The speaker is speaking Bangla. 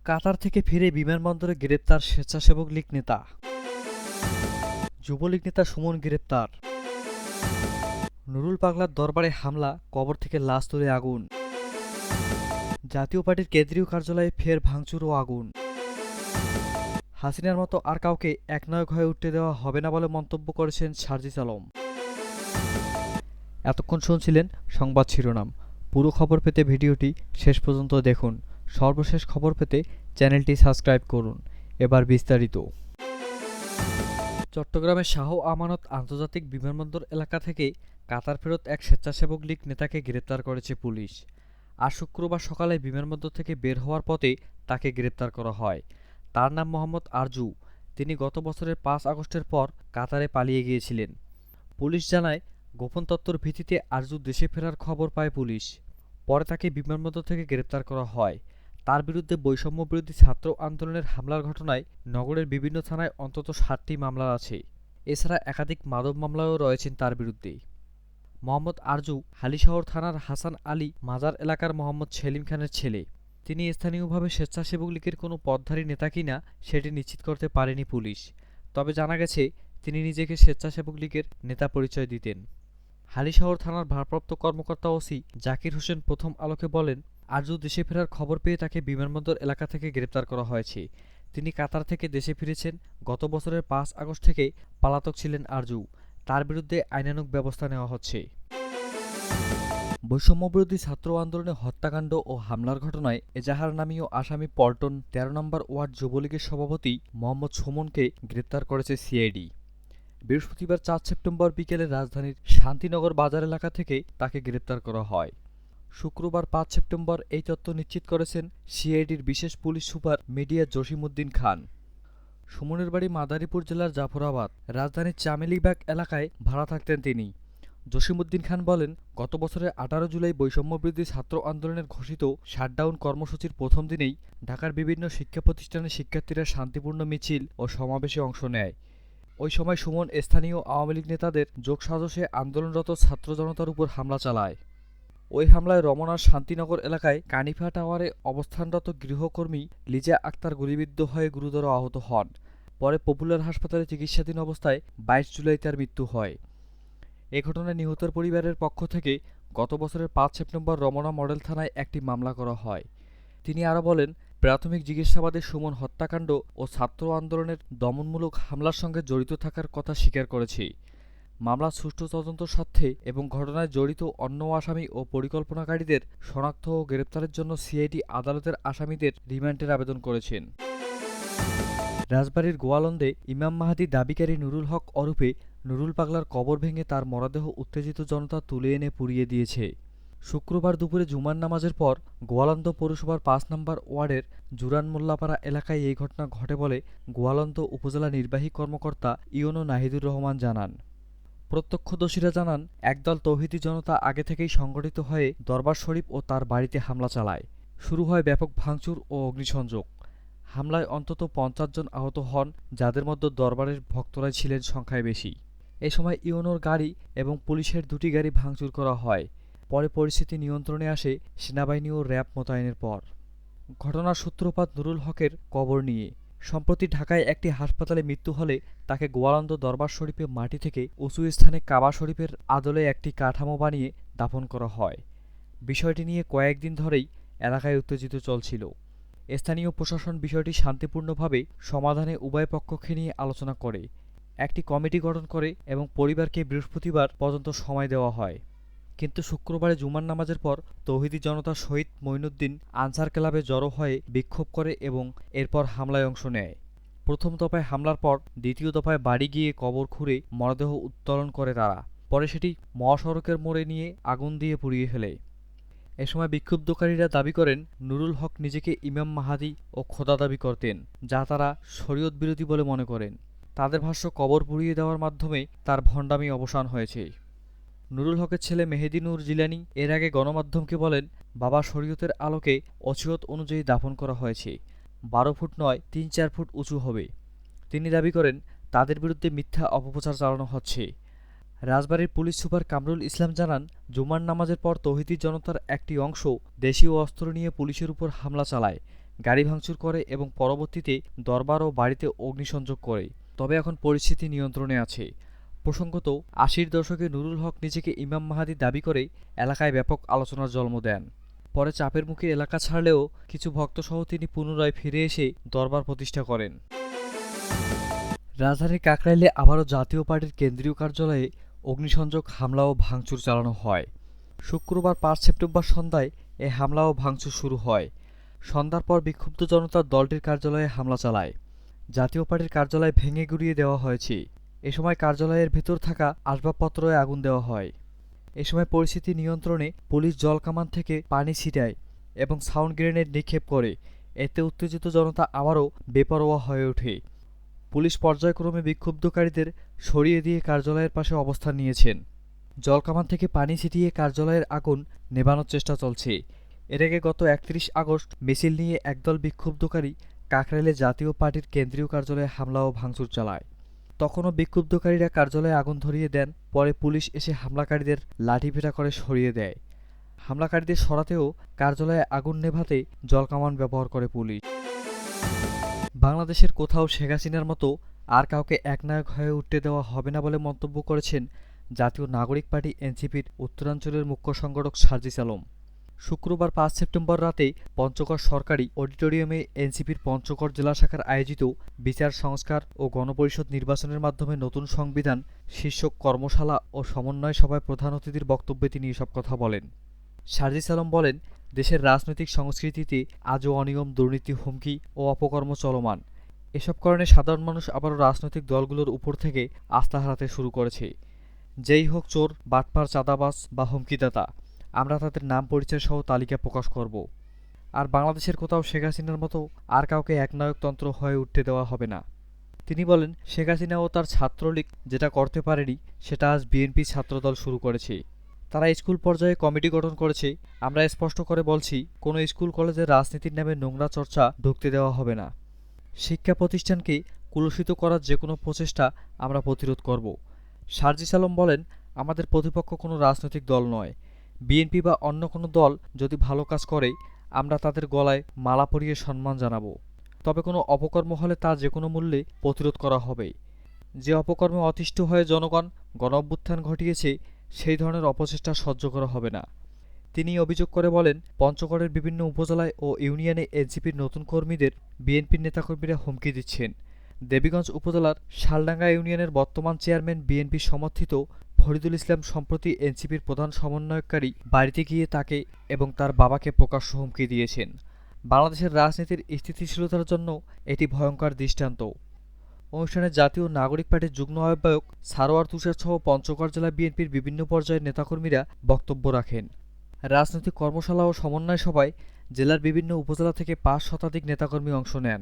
কাতার থেকে ফিরে বিমানবন্দরে গ্রেপ্তার স্বেচ্ছাসেবক লীগ নেতা। যুবলীগ নেতা সুমন গ্রেপ্তার। নুরুল পাগলার দরবারে হামলা, কবর থেকে লাশ তুলে আগুন। জাতীয় পার্টির কেন্দ্রীয় কার্যালয়ে ফের ভাঙচুর ও আগুন। হাসিনার মতো আর কাউকে একনায়ক হয়ে উঠতে দেওয়া হবে না বলে মন্তব্য করেছেন সার্জিস আলম। এতক্ষণ শুনছিলেন সংবাদ শিরোনাম। পুরো খবর পেতে ভিডিওটি শেষ পর্যন্ত দেখুন। সর্বশেষ খবর পেতে চ্যানেলটি সাবস্ক্রাইব করুন। এবার বিস্তারিত। চট্টগ্রামের শাহ আমানত আন্তর্জাতিক বিমানবন্দর এলাকা থেকে কাতার ফেরত এক স্বেচ্ছাসেবক লীগ নেতাকে গ্রেপ্তার করেছে পুলিশ। আজ শুক্রবার সকালে বিমানবন্দর থেকে বের হওয়ার পথে তাকে গ্রেপ্তার করা হয়। তার নাম মোহাম্মদ আরজু। তিনি গত বছরের ৫ আগস্টের পর কাতারে পালিয়ে গিয়েছিলেন। পুলিশ জানায়, গোপন তথ্যের ভিত্তিতে আরজু দেশে ফেরার খবর পায় পুলিশ। পরে তাকে বিমানবন্দর থেকে গ্রেপ্তার করা হয়। তার বিরুদ্ধে বৈষম্যবিরোধী ছাত্র আন্দোলনের হামলার ঘটনায় নগরের বিভিন্ন থানায় অন্তত ৭টি মামলা আছে। এছাড়া একাধিক মাদক মামলাও রয়েছেন তার বিরুদ্ধে। মোহাম্মদ আরজু হালিশহর থানার হাসান আলী মাজার এলাকার মোহাম্মদ সেলিম খানের ছেলে। তিনি স্থানীয়ভাবে স্বেচ্ছাসেবক লীগের কোনো পদধারী নেতা কিনা সেটি নিশ্চিত করতে পারেনি পুলিশ। তবে জানা গেছে, তিনি নিজেকে স্বেচ্ছাসেবক লীগের নেতা পরিচয় দিতেন। হালিশহর থানার ভারপ্রাপ্ত কর্মকর্তা ওসি জাকির হোসেন প্রথম আলোকে বলেন, আরজু দেশে ফেরার খবর পেয়ে তাকে বিমানবন্দর এলাকা থেকে গ্রেপ্তার করা হয়েছে। তিনি কাতার থেকে দেশে ফিরেছেন। গত বছরের ৫ আগস্ট থেকে পলাতক ছিলেন আরজু। তার বিরুদ্ধে আইনানুগ ব্যবস্থা নেওয়া হচ্ছে। বৈষম্যবিরোধী ছাত্র আন্দোলনে হত্যাকাণ্ড ও হামলার ঘটনায় এজাহার নামীয় আসামি পল্টন ১৩ নম্বর ওয়ার্ড যুবলীগের সভাপতি মোহাম্মদ সুমনকে গ্রেপ্তার করেছে সিআইডি। বৃহস্পতিবার ৪ সেপ্টেম্বর বিকেলে রাজধানীর শান্তিনগর বাজার এলাকা থেকে তাকে গ্রেপ্তার করা হয়। শুক্রবার ৫ সেপ্টেম্বর এই তথ্য নিশ্চিত করেছেন সিআইডির বিশেষ পুলিশ সুপার মিডিয়া জসিমউদ্দিন খান। সুমনের বাড়ি মাদারীপুর জেলার জাফরাবাদ। রাজধানীর চামেলিবাগ এলাকায় ভাড়া থাকতেন তিনি। জসিমউদ্দিন খান বলেন, গত বছরের ১৮ জুলাই বৈষম্যবিরোধী ছাত্র আন্দোলনের ঘোষিত শাটডাউন কর্মসূচির প্রথম দিনেই ঢাকার বিভিন্ন শিক্ষা প্রতিষ্ঠানের শিক্ষার্থীরা শান্তিপূর্ণ মিছিল ও সমাবেশে অংশ নেয়। ওই সময় সুমন স্থানীয় আওয়ামী লীগ নেতাদের যোগসাজশে আন্দোলনরত ছাত্র জনতার উপর হামলা চালায়। ওই হামলায় রমনার শান্তিনগর এলাকায় কানিফা টাওয়ারে অবস্থানরত গৃহকর্মী লিজা আক্তার গুলিবিদ্ধ হয়ে গুরুতর আহত হন। পরে পপুলার হাসপাতালে চিকিৎসাধীন অবস্থায় ২২ জুলাই তার মৃত্যু হয়। এ ঘটনায় নিহতের পরিবারের পক্ষ থেকে গত বছরের ৫ সেপ্টেম্বর রমনা মডেল থানায় একটি মামলা করা হয়। তিনি আরও বলেন, প্রাথমিক জিজ্ঞাসাবাদে সুমন হত্যাকাণ্ড ও ছাত্র আন্দোলনের দমনমূলক হামলার সঙ্গে জড়িত থাকার কথা স্বীকার করেছে। মামলার সুষ্ঠু তদন্ত স্বার্থে এবং ঘটনায় জড়িত অন্য আসামি ও পরিকল্পনাকারীদের শনাক্ত ও গ্রেপ্তারের জন্য সিআইডি আদালতের আসামিদের রিমান্ডের আবেদন করেছেন। রাজবাড়ীর গোয়ালন্দে ইমাম মাহাদি দাবিকারী নুরুল হক ওরফে নুরুল পাগলার কবর ভেঙে তার মরদেহ উত্তেজিত জনতা তুলে এনে পুড়িয়ে দিয়েছে। শুক্রবার দুপুরে জুমার নামাজের পর গোয়ালন্দ পৌরসভার ৫ নম্বর ওয়ার্ডের জুরান মোল্লাপাড়া এলাকায় এই ঘটনা ঘটে বলে গোয়ালন্দ উপজেলা নির্বাহী কর্মকর্তা ইউনো নাহিদুর রহমান জানান। প্রত্যক্ষদর্শীরা জানান, একদল তৌহিদি জনতা আগে থেকেই সংগঠিত হয়ে দরবার শরীফ ও তার বাড়িতে হামলা চালায়। শুরু হয় ব্যাপক ভাঙচুর ও অগ্নিসংযোগ। হামলায় অন্তত ৫০ জন আহত হন, যাদের মধ্যে দরবারের ভক্তরাই ছিলেন সংখ্যায় বেশি। এ সময় ইউনোর গাড়ি এবং পুলিশের ২টি গাড়ি ভাঙচুর করা হয়। পরে পরিস্থিতি নিয়ন্ত্রণে আসে সেনাবাহিনী ও র্যাব মোতায়েনের পর। ঘটনার সূত্রপাত নুরুল হকের কবর নিয়ে। সম্প্রতি ঢাকায় একটি হাসপাতালে মৃত্যু হলে তাকে গোয়ালন্দ দরবার শরীফে মাটি থেকে উঁচু স্থানে কাবা শরীফের আদলে একটি কাঠামো বানিয়ে দাফন করা হয়। বিষয়টি নিয়ে কয়েকদিন ধরেই এলাকায় উত্তেজিত চলছিল। স্থানীয় প্রশাসন বিষয়টি শান্তিপূর্ণভাবে সমাধানে উভয় পক্ষকে নিয়ে আলোচনা করে একটি কমিটি গঠন করে এবং পরিবারকে বৃহস্পতিবার পর্যন্ত সময় দেওয়া হয়। কিন্তু শুক্রবারে জুমার নামাজের পর তৌহিদি জনতা শহীদ মঈনুদ্দিন আনসার ক্লাবে জড়ো হয়ে বিক্ষোভ করে এবং এরপর হামলায় অংশ নেয়। প্রথম দফায় হামলার পর দ্বিতীয় দফায় বাড়ি গিয়ে কবর খুঁড়ে মরদেহ উত্তোলন করে তারা। পরে সেটি মহাসড়কের মোড়ে নিয়ে আগুন দিয়ে পুড়িয়ে ফেলে। এ সময় বিক্ষুব্ধকারীরা দাবি করেন, নুরুল হক নিজেকে ইমাম মাহাদি ও খোদা দাবি করতেন, যা তারা শরীয়ত বিরোধী বলে মনে করেন। তাদের ভাষ্য, কবর পুড়িয়ে দেওয়ার মাধ্যমে তার ভণ্ডামি অবসান হয়েছে। নুরুল হকের ছেলে মেহেদী নূর জিলানী এর আগে গণমাধ্যমকে বলেন, বাবা শরীয়তের আলোকে ওসিয়ত অনুযায়ী দাফন করা হয়েছে। ১২ ফুট নয়, ৩-৪ ফুট উঁচু হবে। তিনি দাবি করেন, তাদের বিরুদ্ধে মিথ্যা অপপ্রচার চালানো হচ্ছে। রাজবাড়ীর পুলিশ সুপার কামরুল ইসলাম জানান, জুমার নামাজের পর তৌহিদি জনতার একটি অংশ দেশীয় অস্ত্র নিয়ে পুলিশের উপর হামলা চালায়, গাড়ি ভাঙচুর করে এবং পরবর্তীতে দরবার ও বাড়িতে অগ্নিসংযোগ করে। তবে এখন পরিস্থিতি নিয়ন্ত্রণে আছে। প্রসঙ্গত, ৮০-র দশকে নুরুল হক নিজেকে ইমাম মাহাদি দাবি করে এলাকায় ব্যাপক আলোচনার জন্ম দেন। পরে চাপের মুখে এলাকা ছাড়লেও কিছু ভক্তসহ তিনি পুনরায় ফিরে এসে দরবার প্রতিষ্ঠা করেন। রাজধানীর কাকরাইলে আবারও জাতীয় পার্টির কেন্দ্রীয় কার্যালয়ে অগ্নিসংযোগ, হামলা ও ভাঙচুর চালানো হয়। শুক্রবার ৫ সেপ্টেম্বর সন্ধ্যায় এ হামলা ও ভাঙচুর শুরু হয়। সন্ধ্যার পর বিক্ষুব্ধ জনতা দলটির কার্যালয়ে হামলা চালায়। জাতীয় পার্টির কার্যালয় ভেঙে গুঁড়িয়ে দেওয়া হয়েছে। এ সময় কার্যালয়ের ভেতর থাকা আসবাবপত্রে আগুন দেওয়া হয়। এ সময় পরিস্থিতি নিয়ন্ত্রণে পুলিশ জলকামান থেকে পানি ছিটায় এবং সাউন্ড গ্রেনেড নিক্ষেপ করে। এতে উত্তেজিত জনতা আবারও বেপরোয়া হয়ে ওঠে। পুলিশ পর্যায়ক্রমে বিক্ষুব্ধকারীদের সরিয়ে দিয়ে কার্যালয়ের পাশে অবস্থান নিয়েছেন। জলকামান থেকে পানি ছিটিয়ে কার্যালয়ের আগুন নেভানোর চেষ্টা চলছে। এর আগে গত ৩১ আগস্ট মিছিল নিয়ে একদল বিক্ষুব্ধকারী কাকরাইলে জাতীয় পার্টির কেন্দ্রীয় কার্যালয়ে হামলা ও ভাঙচুর চালায়। তখনও বিক্ষুব্ধকারীরা কার্যালয়ে আগুন ধরিয়ে দেন। পরে পুলিশ এসে হামলাকারীদের লাঠিপেটা করে সরিয়ে দেয়। হামলাকারীদের সরাতেও কার্যালয়ে আগুন নেভাতে জলকামান ব্যবহার করে পুলিশ। বাংলাদেশের কোথাও শেখ হাসিনার মতো আর কাউকে একনায়ক হয়ে উঠতে দেওয়া হবে না বলে মন্তব্য করেছেন জাতীয় নাগরিক পার্টি এনসিপির উত্তরাঞ্চলের মুখ্য সংগঠক সার্জিস আলম। শুক্রবার ৫ সেপ্টেম্বর রাতে পঞ্চগড় সরকারি অডিটোরিয়ামে এনসিপির পঞ্চগড় জেলা শাখার আয়োজিত বিচার সংস্কার ও গণপরিষদ নির্বাচনের মাধ্যমে নতুন সংবিধান শীর্ষক কর্মশালা ও সমন্বয় সভায় প্রধান অতিথির বক্তব্যে তিনি এসব কথা বলেন। সার্জিস আলম বলেন, দেশের রাজনৈতিক সংস্কৃতিতে আজও অনিয়ম, দুর্নীতি, হুমকি ও অপকর্ম চলমান। এসব কারণে সাধারণ মানুষ আবারও রাজনৈতিক দলগুলোর উপর থেকে আস্থা হারাতে শুরু করেছে। যেই হোক চোর, বাটপার, চাঁদাবাজ বা হুমকিদাতা, আমরা তাদের নাম পরিচয় সহ তালিকা প্রকাশ করব। আর বাংলাদেশের কোথাও শেখ হাসিনার মতো আর কাউকে একনায়কতন্ত্র হয়ে উঠতে দেওয়া হবে না। তিনি বলেন, শেখ হাসিনা ও তার ছাত্রলীগ যেটা করতে পারেনি সেটা আজ বিএনপি ছাত্রদল শুরু করেছে। তারা স্কুল পর্যায়ে কমিটি গঠন করেছে। আমরা স্পষ্ট করে বলছি, কোনো স্কুল কলেজে রাজনীতির নামে নোংরা চর্চা ঢুকতে দেওয়া হবে না। শিক্ষা প্রতিষ্ঠানকে কলুষিত করার যে কোনো প্রচেষ্টা আমরা প্রতিরোধ করব। সার্জিস আলম বলেন, আমাদের প্রতিপক্ষ কোনো রাজনৈতিক দল নয়। বিএনপি বা অন্য কোনো দল যদি ভালো কাজ করে আমরা তাদের গলায় মালা পরিয়ে সম্মান জানাবো। তবে কোনো অপকর্ম হলে তা যে কোনো মূল্যে প্রতিরোধ করা হবে। যে অপকর্মে অতিষ্ঠ হয়ে জনগণ গণঅভ্যুত্থান ঘটিয়েছে সেই ধরনের অপচেষ্টা সহ্য করা হবে না। তিনি অভিযোগ করে বলেন, পঞ্চগড়ের বিভিন্ন উপজেলায় ও ইউনিয়নে এনসিপির নতুন কর্মীদের বিএনপির নেতাকর্মীরা হুমকি দিচ্ছেন। দেবীগঞ্জ উপজেলার শালডাঙ্গা ইউনিয়নের বর্তমান চেয়ারম্যান বিএনপি সমর্থিত ফরিদুল ইসলাম সম্প্রতি এনসিপির প্রধান সমন্বয়কারী বাড়িতে গিয়ে তাকে এবং তার বাবাকে প্রকাশ্য হুমকি দিয়েছেন। বাংলাদেশের রাজনীতির স্থিতিশীলতার জন্য এটি ভয়ঙ্কর দৃষ্টান্ত। অনুষ্ঠানে জাতীয় নাগরিক পার্টির যুগ্ম আহ্বায়ক সারোয়ার তুষার সহ পঞ্চগড় জেলা বিএনপির বিভিন্ন পর্যায়ের নেতাকর্মীরা বক্তব্য রাখেন। রাজনৈতিক কর্মশালা ও সমন্বয় সভায় জেলার বিভিন্ন উপজেলা থেকে ৫ শতাধিক নেতাকর্মী অংশ নেন।